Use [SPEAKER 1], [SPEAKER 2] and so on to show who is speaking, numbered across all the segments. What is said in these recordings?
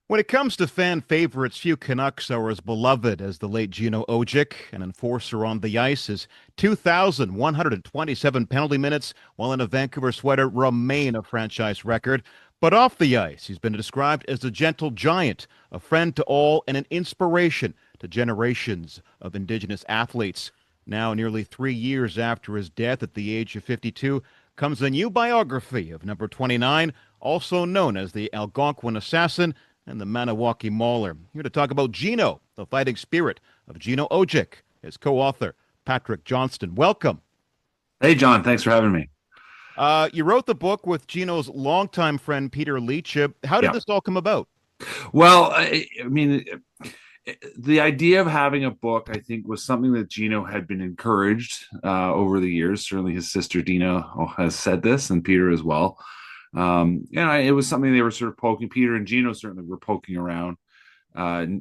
[SPEAKER 1] When it comes to fan favorites, few Canucks are as beloved as the late Gino Odjick, an enforcer on the ice. His 2,127 penalty minutes while in a Vancouver sweater remain a franchise record. But off the ice, he's been described as a gentle giant, a friend to all, and an inspiration to generations of Indigenous athletes. Now, nearly 3 years after his death at the age of 52, comes a new biography of number 29, also known as the Algonquin Assassin, and the Maniwaki Mauler. Here to talk about Gino, the fighting spirit of Gino Odjick, his co-author, Patrick Johnston. Welcome.
[SPEAKER 2] Hey, John, thanks for having me.
[SPEAKER 1] You wrote the book with Gino's longtime friend, Peter Leach. How did
[SPEAKER 2] Yeah.
[SPEAKER 1] this all come about?
[SPEAKER 2] Well, I mean, the idea of having a book, I think, was something that Gino had been encouraged over the years. Certainly, his sister Dina has said this, and Peter as well. It was something they were sort of poking. Peter and Gino certainly were poking around.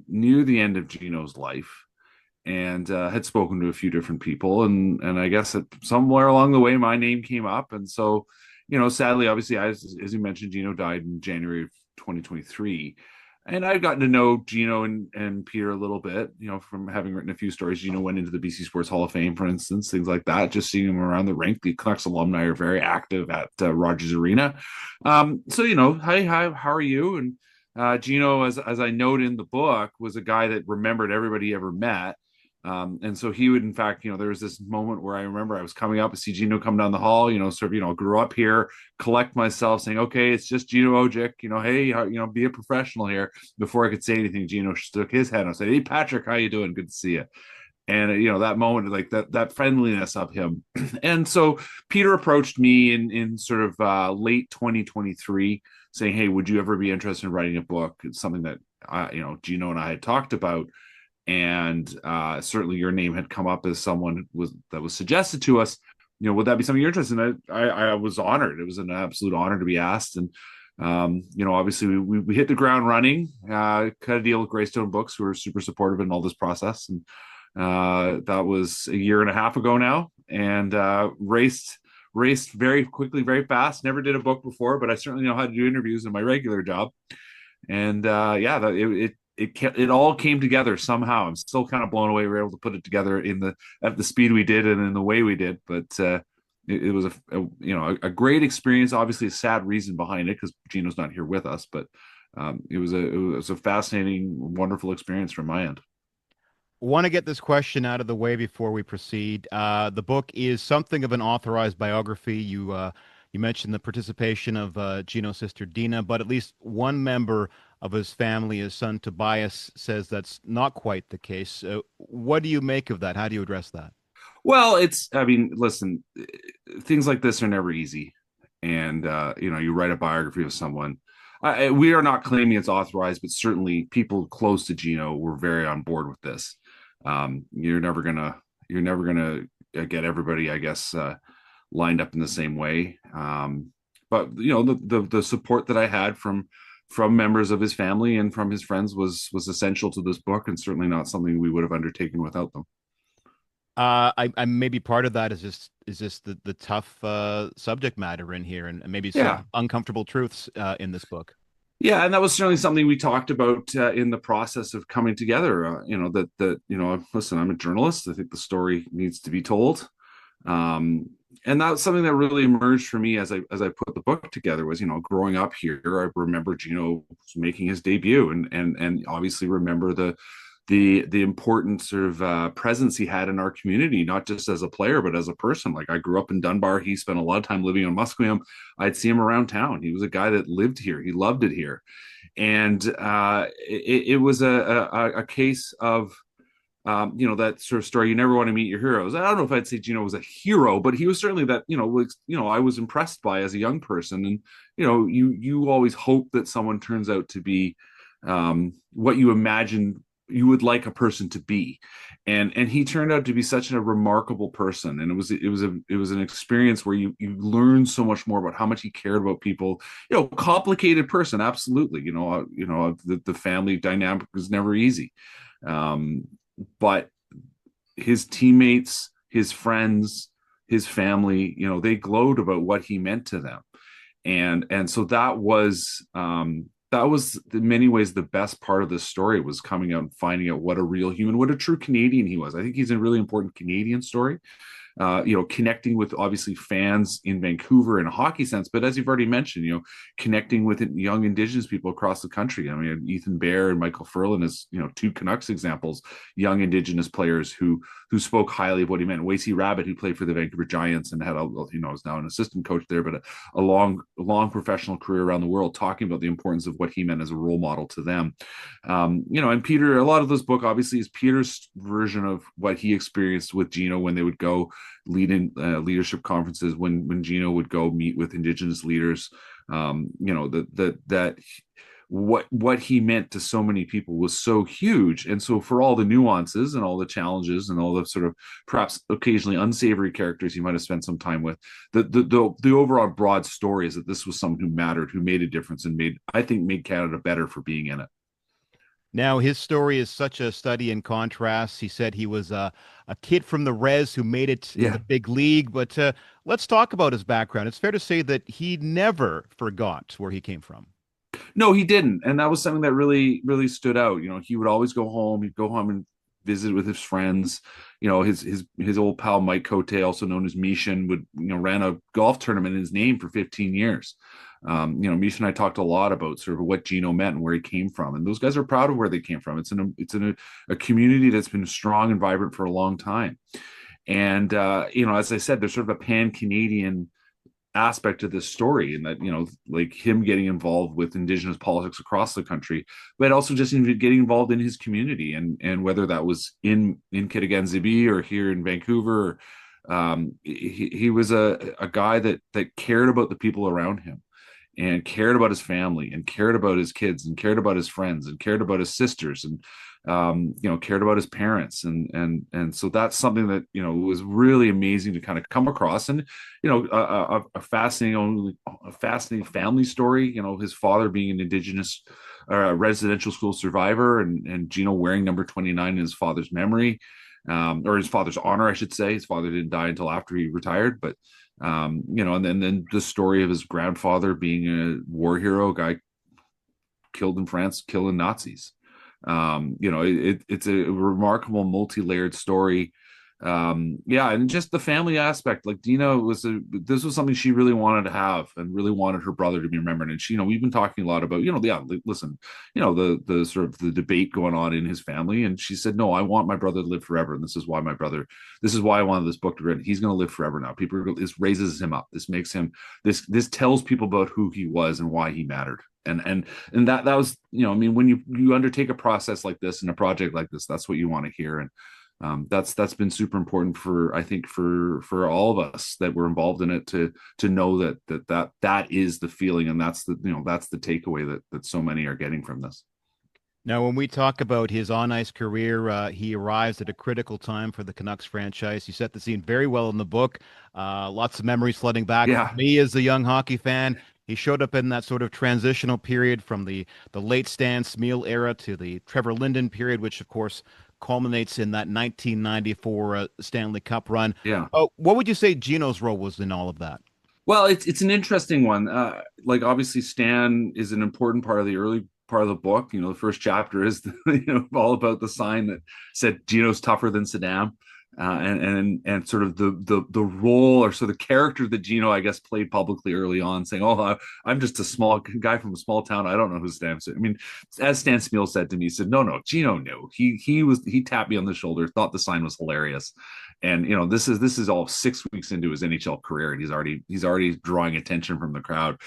[SPEAKER 2] Knew the end of Gino's life, and had spoken to a few different people, and I guess that somewhere along the way, my name came up, and so, sadly, obviously, as you mentioned, Gino died in January of 2023. And I've gotten to know Gino and Peter a little bit, from having written a few stories. Gino went into the BC Sports Hall of Fame, for instance, things like that. Just seeing him around the rink. The Canucks alumni are very active at Rogers Arena. So, hi, how are you? And Gino, as I note in the book, was a guy that remembered everybody he ever met. And so he would, in fact, there was this moment where I remember I was coming up to see Gino come down the hall, grew up here, collect myself saying, okay, it's just Gino Odjick, hey, be a professional here. Before I could say anything, Gino shook his head and I said, hey, Patrick, how you doing? Good to see you. And, that moment, like that friendliness of him. And so Peter approached me in sort of late 2023 saying, hey, would you ever be interested in writing a book? It's something that, Gino and I had talked about, and certainly your name had come up as someone that was suggested to us. Would that be something you're interested in? I was honored. It was an absolute honor to be asked, and obviously we hit the ground running. Cut a deal with Greystone Books, who were super supportive in all this process, and that was a year and a half ago now, and raced very quickly, very fast. Never did a book before, but I certainly know how to do interviews in my regular job, and it all came together somehow. I'm still kind of blown away we were able to put it together at the speed we did and in the way we did. But it was a great experience. Obviously, a sad reason behind it because Gino's not here with us. But it was a fascinating, wonderful experience from my end.
[SPEAKER 1] Want to get this question out of the way before we proceed. The book is something of an authorized biography. You mentioned the participation of Gino's sister Dina, but at least one member of his family, his son Tobias, says that's not quite the case. What do you make of that? How do you address that?
[SPEAKER 2] Well, I mean, listen, things like this are never easy. And, you write a biography of someone. We are not claiming it's authorized, but certainly people close to Gino were very on board with this. You're never gonna get everybody, I guess, lined up in the same way. But the support that I had from members of his family and from his friends was essential to this book, and certainly not something we would have undertaken without them.
[SPEAKER 1] I maybe part of that is just the tough subject matter in here, and maybe
[SPEAKER 2] Yeah,
[SPEAKER 1] some uncomfortable truths in this book.
[SPEAKER 2] yeah, and that was certainly something we talked about in the process of coming together. Listen, I'm a journalist. I think the story needs to be told. And that's something that really emerged for me as I put the book together was, growing up here, I remember Gino making his debut, and obviously remember the important sort of presence he had in our community, not just as a player but as a person. Like, I grew up in Dunbar. He spent a lot of time living on Musqueam. I'd see him around town. He was a guy that lived here. He loved it here, and it was a case of that sort of story. You never want to meet your heroes. I don't know if I'd say Gino was a hero, but he was certainly that, I was impressed by as a young person. And, you always hope that someone turns out to be what you imagine you would like a person to be. And he turned out to be such a remarkable person. And it was an experience where you learn so much more about how much he cared about people. Complicated person, absolutely. The family dynamic was never easy. But his teammates, his friends, his family, they glowed about what he meant to them. And so that that was in many ways the best part of this story, was coming out and finding out what a real human, what a true Canadian he was. I think he's a really important Canadian story, connecting with obviously fans in Vancouver in a hockey sense, but as you've already mentioned, connecting with young Indigenous people across the country. I mean, Ethan Bear and Michael Furlan as, two Canucks examples, young Indigenous players who spoke highly of what he meant. Wasey Rabbit, who played for the Vancouver Giants and had is now an assistant coach there, but a long professional career around the world, talking about the importance of what he meant as a role model to them. And Peter, a lot of this book obviously is Peter's version of what he experienced with Gino when they would go lead in leadership conferences, when Gino would go meet with Indigenous leaders. That what he meant to so many people was so huge. And so for all the nuances and all the challenges and all the sort of perhaps occasionally unsavory characters he might have spent some time with, the overall broad story is that this was someone who mattered, who made a difference, and made Canada better for being in it.
[SPEAKER 1] Now, his story is such a study in contrast. He said he was a kid from the res who made it in the big league. But let's talk about his background. It's fair to say that he never forgot where he came from.
[SPEAKER 2] No, he didn't. And that was something that really, really stood out. He would always go home. He'd go home and visit with his friends. His old pal Mike Cote, also known as Mishan, would ran a golf tournament in his name for 15 years. Misha and I talked a lot about sort of what Gino meant and where he came from, and those guys are proud of where they came from. It's in a community that's been strong and vibrant for a long time. And as I said, there's sort of a pan-Canadian aspect to this story, and that like him getting involved with Indigenous politics across the country, but also just getting involved in his community, and whether that was in Kitigan-Zibi or here in Vancouver. He was a guy that cared about the people around him, and cared about his family, and cared about his kids, and cared about his friends, and cared about his sisters, and cared about his parents, and so that's something that was really amazing to kind of come across, and a fascinating family story. His father being an Indigenous residential school survivor, and Gino wearing number 29 in his father's memory, or his father's honor, I should say. His father didn't die until after he retired, but and then the story of his grandfather being a war hero, a guy killed in France, killing Nazis. It's a remarkable multi-layered story. And just the family aspect, like Dina this was something she really wanted to have, and really wanted her brother to be remembered. And she, we've been talking a lot about, the sort of the debate going on in his family. And she said, no, I want my brother to live forever. And this is why I wanted this book to read. He's going to live forever now. This raises him up. This makes him, this tells people about who he was and why he mattered. And that was, when you undertake a process like this and a project like this, that's what you want to hear. And that's been super important for, I think, for all of us that were involved in it, to know that is the feeling, and that's the takeaway that so many are getting from this.
[SPEAKER 1] Now, when we talk about his on-ice career, he arrives at a critical time for the Canucks franchise. You set the scene very well in the book. Lots of memories flooding back.
[SPEAKER 2] Yeah.
[SPEAKER 1] For me, as a young hockey fan, he showed up in that sort of transitional period from the late Stan Smyl era to the Trevor Linden period, which, of course, culminates in that 1994 Stanley Cup run.
[SPEAKER 2] Yeah.
[SPEAKER 1] What would you say Gino's role was in all of that?
[SPEAKER 2] Well, it's an interesting one. Obviously, Stan is an important part of the early part of the book. The first chapter is all about the sign that said Gino's tougher than Saddam. And sort of the role, or sort of the character that Gino, I guess, played publicly early on, saying, "Oh, I'm just a small guy from a small town. I don't know who Stan is." I mean, as Stan Smyl said to me, he said, "No, Gino knew. He tapped me on the shoulder, thought the sign was hilarious." And this is all 6 weeks into his NHL career, and he's already drawing attention from the crowd.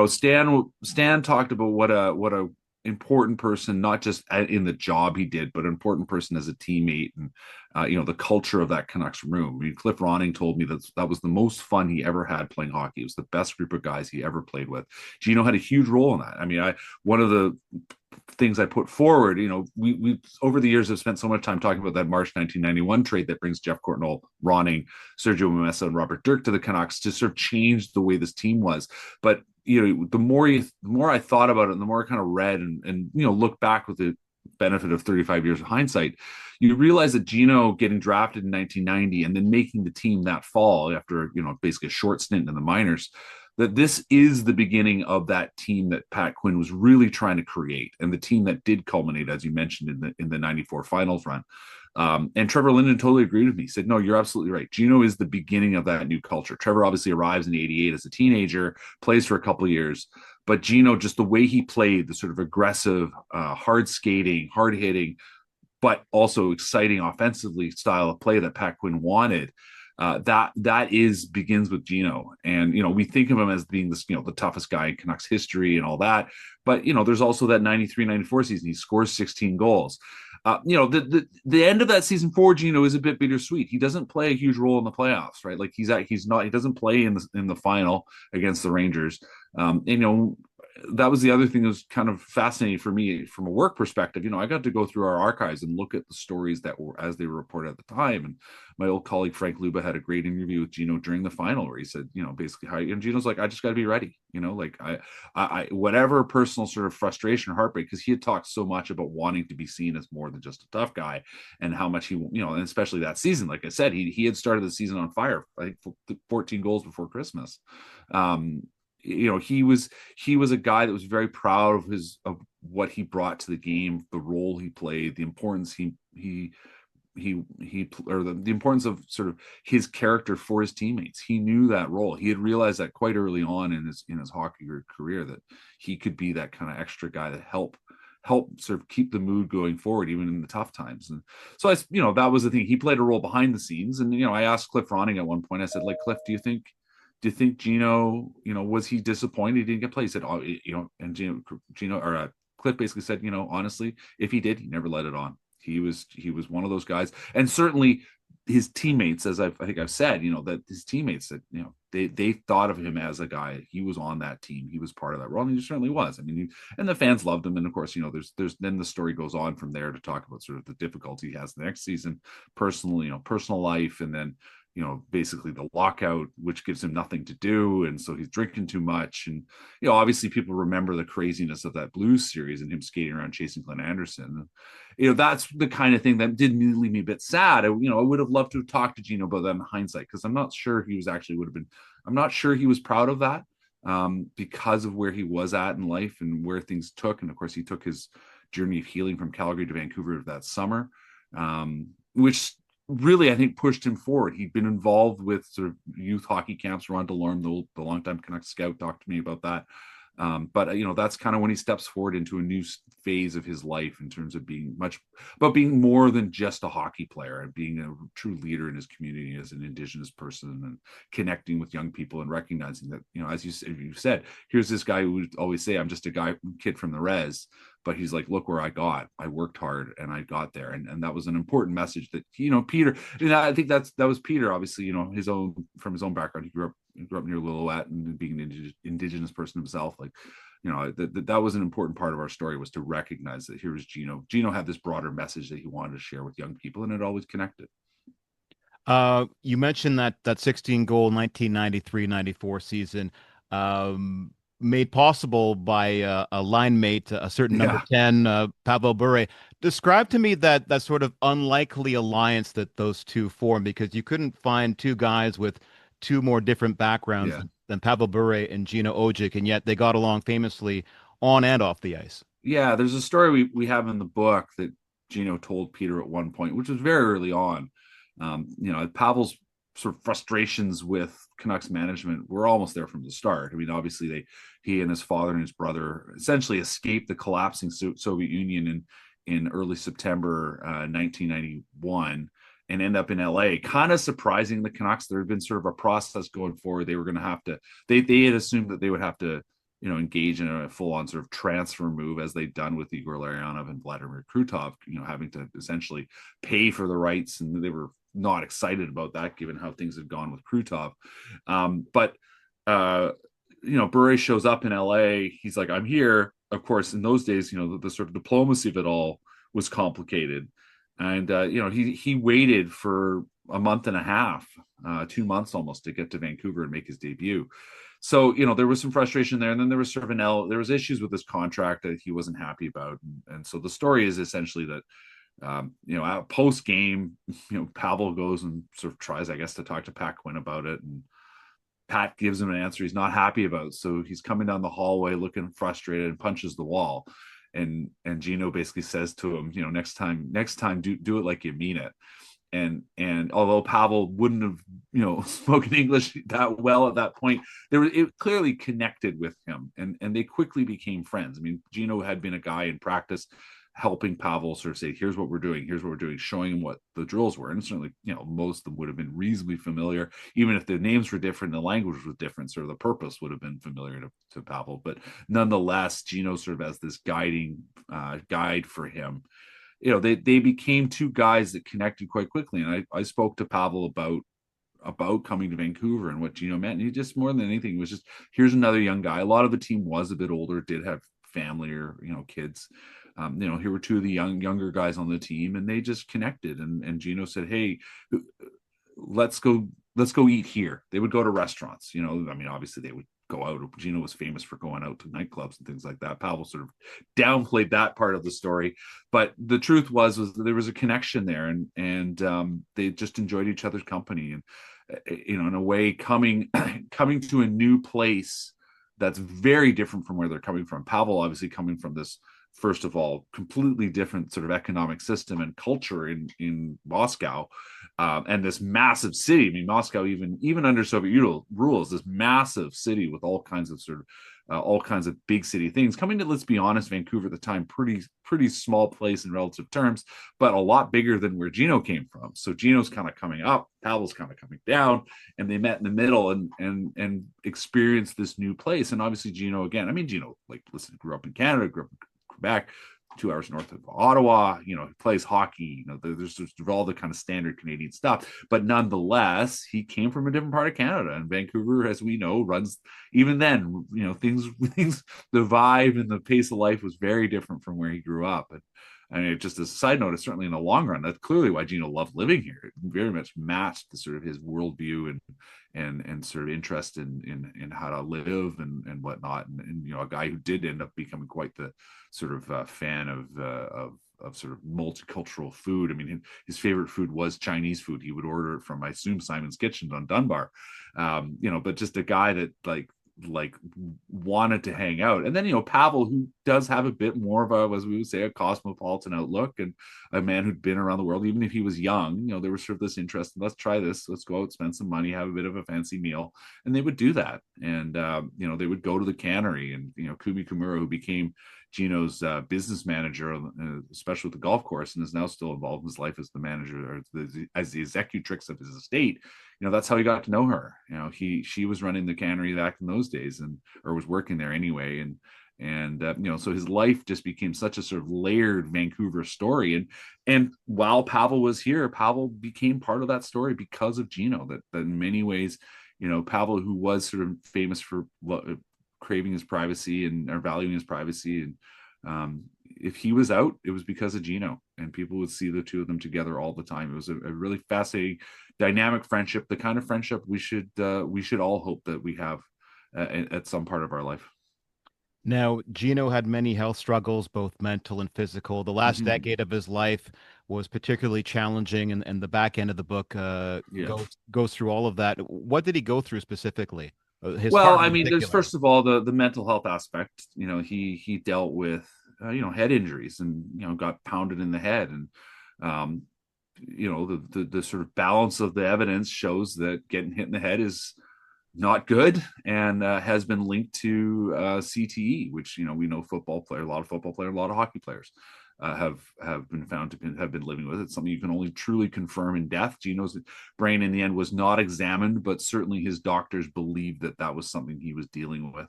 [SPEAKER 2] Stan talked about what a important person, not just in the job he did, but an important person as a teammate, and the culture of that Canucks room. I mean, Cliff Ronning told me that was the most fun he ever had playing hockey. It was the best group of guys he ever played with. Gino had a huge role in that. I mean, one of the things I put forward, we over the years have spent so much time talking about that March 1991 trade that brings Jeff Courtnall, Ronning, Sergio Mamesa, and Robert Dirk to the Canucks to sort of change the way this team was. But the more I thought about it, and the more I kind of read and look back with the benefit of 35 years of hindsight, you realize that Gino getting drafted in 1990 and then making the team that fall after basically a short stint in the minors, that this is the beginning of that team that Pat Quinn was really trying to create, and the team that did culminate, as you mentioned, in the '94 finals run. And Trevor Linden totally agreed with me. He said, "No, you're absolutely right. Gino is the beginning of that new culture." Trevor obviously arrives in '88 as a teenager, plays for a couple of years, but Gino, just the way he played, the sort of aggressive, hard skating, hard hitting, but also exciting offensively style of play that Pat Quinn wanted. That begins with Gino, and we think of him as being this the toughest guy in Canucks history and all that, but there's also that '93-'94 season. He scores 16 goals. The end of that season for Gino is a bit bittersweet. He doesn't play a huge role in the playoffs, right? Like he doesn't play in the final against the Rangers. That was the other thing that was kind of fascinating for me from a work perspective. I got to go through our archives and look at the stories that were as they were reported at the time. And my old colleague Frank Luba had a great interview with Gino during the final where he said, basically how, and Gino's like, I just got to be ready. Like I whatever personal sort of frustration or heartbreak, because he had talked so much about wanting to be seen as more than just a tough guy, and how much he, and especially that season, like I said, he had started the season on fire. I think 14 goals before Christmas. He was a guy that was very proud of what he brought to the game, the role he played, the importance or the importance of sort of his character for his teammates. He knew that role. He had realized that quite early on in his hockey career, that he could be that kind of extra guy that help sort of keep the mood going forward, even in the tough times. And so that was the thing. He played a role behind the scenes. And, I asked Cliff Ronning at one point, I said, like, Cliff, do you think Gino, was he disappointed he didn't get played? He said, and Gino or Cliff basically said, honestly, if he did, he never let it on. He was one of those guys. And certainly his teammates, as I think I've said, that his teammates that, they thought of him as a guy. He was on that team. He was part of that role. And he certainly was. I mean, and the fans loved him. And of course, there's then the story goes on from there to talk about sort of the difficulty he has the next season, personal life, and then basically the lockout, which gives him nothing to do. And so he's drinking too much. And, obviously people remember the craziness of that Blues series and him skating around chasing Glenn Anderson. That's the kind of thing that did leave me a bit sad. I would have loved to have talked to Gino about that in hindsight, because I'm not sure I'm not sure he was proud of that, because of where he was at in life and where things took. And of course, he took his journey of healing from Calgary to Vancouver that summer, which really, I think, pushed him forward. He'd been involved with sort of youth hockey camps. Ron DeLorme, the longtime Canucks scout, talked to me about that. But that's kind of when he steps forward into a new phase of his life in terms of being more than just a hockey player, and being a true leader in his community as an Indigenous person, and connecting with young people, and recognizing that, as you said, here's this guy who would always say, I'm just a kid from the res. But he's like, look where I worked hard and I got there. And that was an important message that, Peter, and I think that was Peter, obviously, from his own background. He grew up near Lillooet, and being an Indigenous person himself, like, that was an important part of our story, was to recognize that here was Gino. Gino had this broader message that he wanted to share with young people, and it always connected.
[SPEAKER 1] You mentioned that 16 goal 1993-94 season, made possible by a line mate, a certain number 10, Pavel Bure. Describe to me that sort of unlikely alliance that those two formed, because you couldn't find two guys with two more different backgrounds than Pavel Bure and Gino Odjick, and yet they got along famously on and off the ice.
[SPEAKER 2] Yeah, there's a story we have in the book that Gino told Peter at one point, which was very early on. Pavel's sort of frustrations with Canucks management were almost there from the start. I mean, obviously he and his father and his brother essentially escaped the collapsing Soviet Union in early September 1991, and end up in LA, kind of surprising the Canucks. There had been sort of a process going forward. They were going to have to, they had assumed that they would have to, engage in a full-on sort of transfer move, as they'd done with Igor Larionov and Vladimir Krutov, having to essentially pay for the rights. And they were not excited about that, given how things had gone with Krutov. But Bure shows up in LA. He's like, I'm here. Of course, in those days, the sort of diplomacy of it all was complicated. And, he waited for a month and a half, 2 months almost, to get to Vancouver and make his debut. So, there was some frustration there. And then there was sort of there was issues with his contract that he wasn't happy about. And so the story is essentially that, post game, Pavel goes and sort of tries, I guess, to talk to Pat Quinn about it. And Pat gives him an answer he's not happy about. So he's coming down the hallway looking frustrated and punches the wall. And Gino basically says to him, next time do it like you mean it. And although Pavel wouldn't have spoken English that well at that point, it clearly connected with him, and they quickly became friends. I mean, Gino had been a guy in practice helping Pavel sort of say, here's what we're doing, showing him what the drills were. And certainly, most of them would have been reasonably familiar, even if the names were different, the language was different, sort of the purpose would have been familiar to Pavel. But nonetheless, Gino sort of as this guiding guide for him. They became two guys that connected quite quickly. And I spoke to Pavel about coming to Vancouver and what Gino meant. And he just, more than anything, was just, here's another young guy. A lot of the team was a bit older, did have family or kids. Here were two of the younger guys on the team, and they just connected. And Gino said, "Hey, let's go eat here." They would go to restaurants. I mean, obviously they would go out. Gino was famous for going out to nightclubs and things like that. Pavel sort of downplayed that part of the story, but the truth was that there was a connection there, and they just enjoyed each other's company. And in a way, coming to a new place that's very different from where they're coming from. Pavel obviously coming from this, first of all, completely different sort of economic system and culture in Moscow, and this massive city. I mean, Moscow, even under Soviet rules, this massive city with all kinds of big city things. Coming to, let's be honest, Vancouver at the time, pretty small place in relative terms, but a lot bigger than where Gino came from. So Gino's kind of coming up, Pavel's kind of coming down, and they met in the middle and experienced this new place. And obviously Gino, again, I mean, Gino, grew up in Canada, grew up in Quebec, 2 hours north of Ottawa, he plays hockey, there's all the kind of standard Canadian stuff, but nonetheless, he came from a different part of Canada, and Vancouver, as we know, runs, even then, things, the vibe and the pace of life was very different from where he grew up. And I mean, just as a side note, it's certainly in the long run, that's clearly why Gino loved living here. It very much matched the sort of his worldview and sort of interest in how to live and whatnot. And a guy who did end up becoming quite the sort of fan of sort of multicultural food. I mean, his favorite food was Chinese food. He would order it from, I assume, Simon's Kitchen on Dunbar. But just a guy that like wanted to hang out. And then Pavel, who does have a bit more of a, as we would say, a cosmopolitan outlook, and a man who'd been around the world, even if he was young. There was sort of this interest, let's try this, let's go out, spend some money, have a bit of a fancy meal. And they would do that. And they would go to the cannery, and Kumi Kimura, who became Gino's business manager, especially with the golf course, and is now still involved in his life as the manager, or as the executrix of his estate. That's how he got to know her. She was running the cannery back in those days, or was working there anyway. And so his life just became such a sort of layered Vancouver story. And while Pavel was here, Pavel became part of that story because of Gino. That in many ways, Pavel, who was sort of famous for craving his privacy or valuing his privacy, and if he was out, it was because of Gino, and people would see the two of them together all the time. It was a really fascinating, dynamic friendship, the kind of friendship we should all hope that we have at some part of our life.
[SPEAKER 1] Now, Gino had many health struggles, both mental and physical. The last decade of his life was particularly challenging, and the back end of the book goes through all of that. What did he go through specifically?
[SPEAKER 2] I mean, there's, first of all, the mental health aspect. He dealt with head injuries, and got pounded in the head, and the sort of balance of the evidence shows that getting hit in the head is not good, and has been linked to CTE, which we know a lot of football players, a lot of hockey players have been found to have been living with. It's something you can only truly confirm in death. Gino's brain in the end was not examined, but certainly his doctors believed that was something he was dealing with.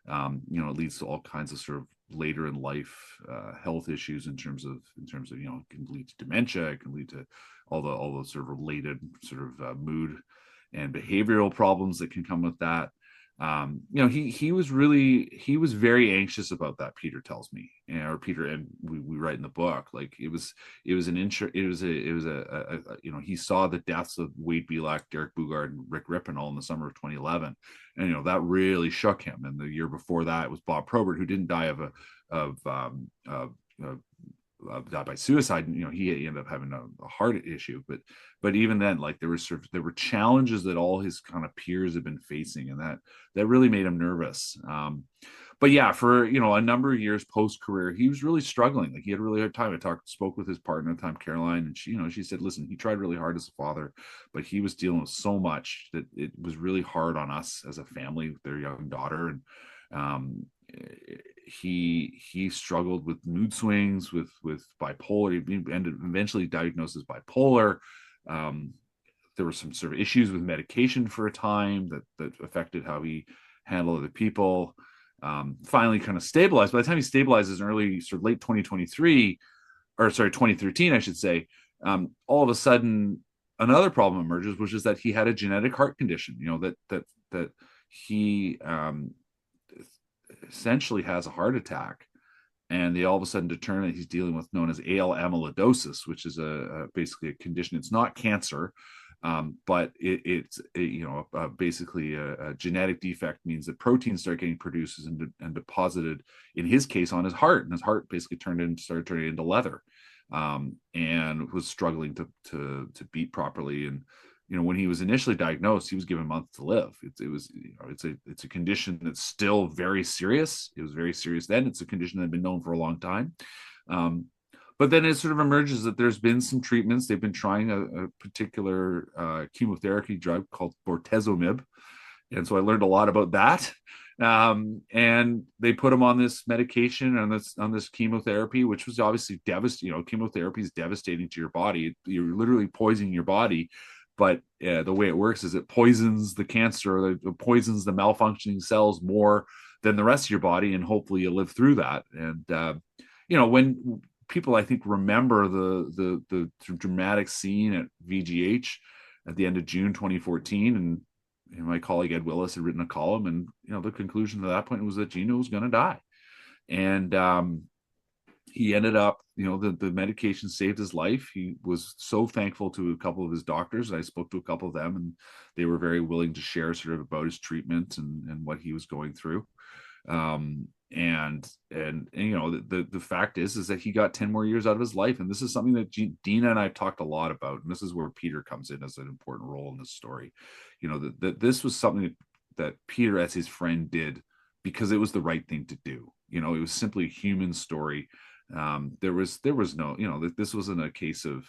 [SPEAKER 2] It leads to all kinds of sort of later in life health issues in terms of it can lead to dementia, it can lead to all the sort of related sort of mood and behavioral problems that can come with that. He was very anxious about that. Peter tells me, or Peter, and we write in the book, like he saw the deaths of Wade Belak, Derek Bugard, and Rick Rippon in the summer of 2011, and that really shook him. And the year before that, it was Bob Probert, who didn't die of died by suicide. He ended up having a heart issue, but even then, like there were challenges that all his kind of peers had been facing, and that really made him nervous. But yeah, for a number of years post career, he was really struggling. Like he had a really hard time. Spoke with his partner at the time, Caroline, and she said, "Listen, he tried really hard as a father, but he was dealing with so much that it was really hard on us as a family with their young daughter." And he struggled with mood swings, with bipolar. He ended eventually diagnosed as bipolar. There were some sort of issues with medication for a time that affected how he handled other people. Finally kind of stabilized. By the time he stabilizes in early sort of late 2023, or sorry, 2013, I should say, all of a sudden another problem emerges, which is that he had a genetic heart condition, that he essentially has a heart attack. And they all of a sudden determine that he's dealing with known as AL amyloidosis, which is basically a condition. It's not cancer, but it's basically a genetic defect. Means that proteins start getting produced and deposited, in his case, on his heart, and his heart basically started turning into leather, and was struggling to beat properly. And when he was initially diagnosed, he was given months to live. It's a condition that's still very serious. It was very serious then. It's a condition that had been known for a long time. But then it sort of emerges that there's been some treatments. They've been trying a particular chemotherapy drug called bortezomib. And so I learned a lot about that. And they put him on this medication, on this chemotherapy, which was obviously devastating. Chemotherapy is devastating to your body. You're literally poisoning your body. But the way it works is it poisons the cancer, or it poisons the malfunctioning cells more than the rest of your body, and hopefully you live through that. And when people, I think, remember the dramatic scene at VGH at the end of June 2014, and my colleague Ed Willis had written a column, and the conclusion at that point was that Gino was going to die, and he ended up, the medication saved his life. He was so thankful to a couple of his doctors. I spoke to a couple of them, and they were very willing to share sort of about his treatment and what he was going through. And the fact is that he got 10 more years out of his life. And this is something that Dina and I talked a lot about. And this is where Peter comes in as an important role in this story. That this was something that Peter, as his friend, did because it was the right thing to do. It was simply a human story. There was no, this wasn't a case of,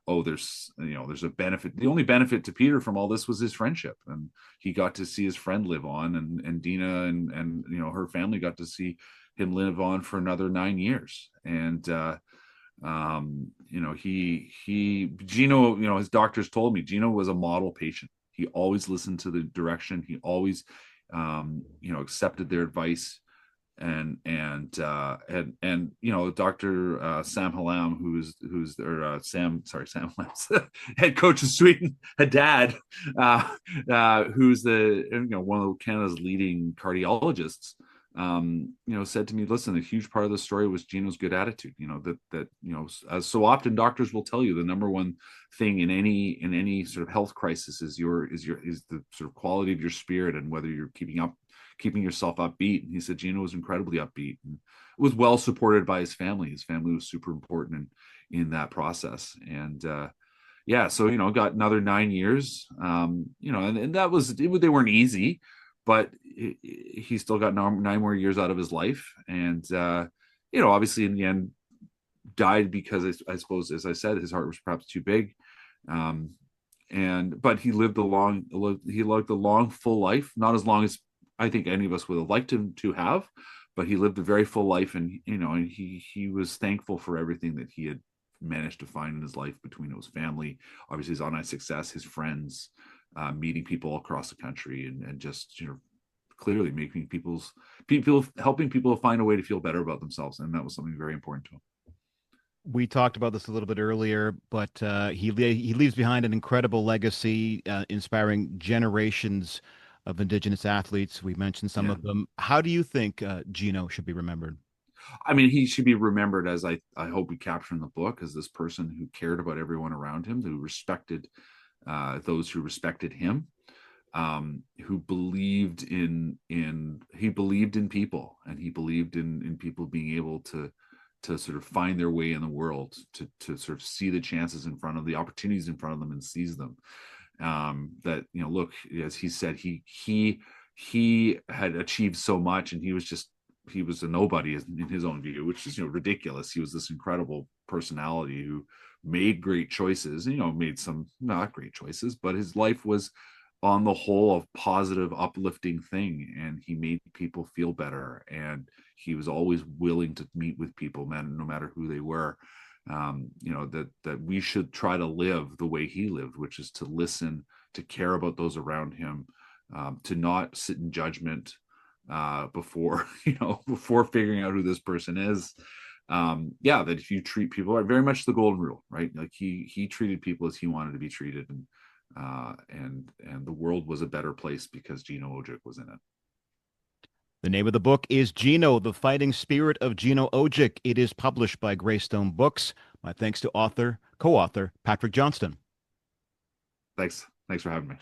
[SPEAKER 2] there's a benefit. The only benefit to Peter from all this was his friendship, and he got to see his friend live on, and Dina and her family got to see him live on for another 9 years. And Gino, his doctors told me Gino was a model patient. He always listened to the direction. He always accepted their advice. And Dr. Sam Hallam, Sam Hallam's head coach of Sweden, a dad, who's one of Canada's leading cardiologists, said to me, listen, a huge part of the story was Gino's good attitude. That as so often doctors will tell you, the number one thing in any sort of health crisis is the sort of quality of your spirit, and whether you're keeping yourself upbeat. And he said Gino was incredibly upbeat and was well supported by his family. His family was super important in that process. And so got another 9 years. And that was, they weren't easy, but he still got 9 more years out of his life. And obviously in the end died because, I suppose, as I said, his heart was perhaps too big. But he lived a long, full life, not as long as I think any of us would have liked him to have, but he lived a very full life, and he was thankful for everything that he had managed to find in his life, between his family, obviously his online success, his friends, meeting people across the country, and just clearly making helping people find a way to feel better about themselves, and that was something very important to him.
[SPEAKER 1] We talked about this a little bit earlier, but he leaves behind an incredible legacy, inspiring generations of Indigenous athletes. We mentioned some of them. How do you think Gino should be remembered?
[SPEAKER 2] I mean, he should be remembered, as I hope we capture in the book, as this person who cared about everyone around him, who respected those who respected him, who believed in people, and he believed in people being able to to sort of find their way in the world, to sort of see the chances in front of the opportunities in front of them and seize them. That, you know, look, as he said, he had achieved so much, and he was a nobody in his own view, which is, you know, ridiculous. He was this incredible personality who made great choices, you know, made some not great choices, but his life was on the whole a positive, uplifting thing, and he made people feel better, and he was always willing to meet with people, man, no matter who they were. You know, that we should try to live the way he lived, which is to listen, to care about those around him, to not sit in judgment before before figuring out who this person is. That if you treat people very much the golden rule, right? Like he treated people as he wanted to be treated, and the world was a better place because Gino Odjick was in it.
[SPEAKER 1] The name of the book is Gino, The Fighting Spirit of Gino Odjick. It is published by Greystone Books. My thanks to co-author Patrick Johnston.
[SPEAKER 2] Thanks for having me.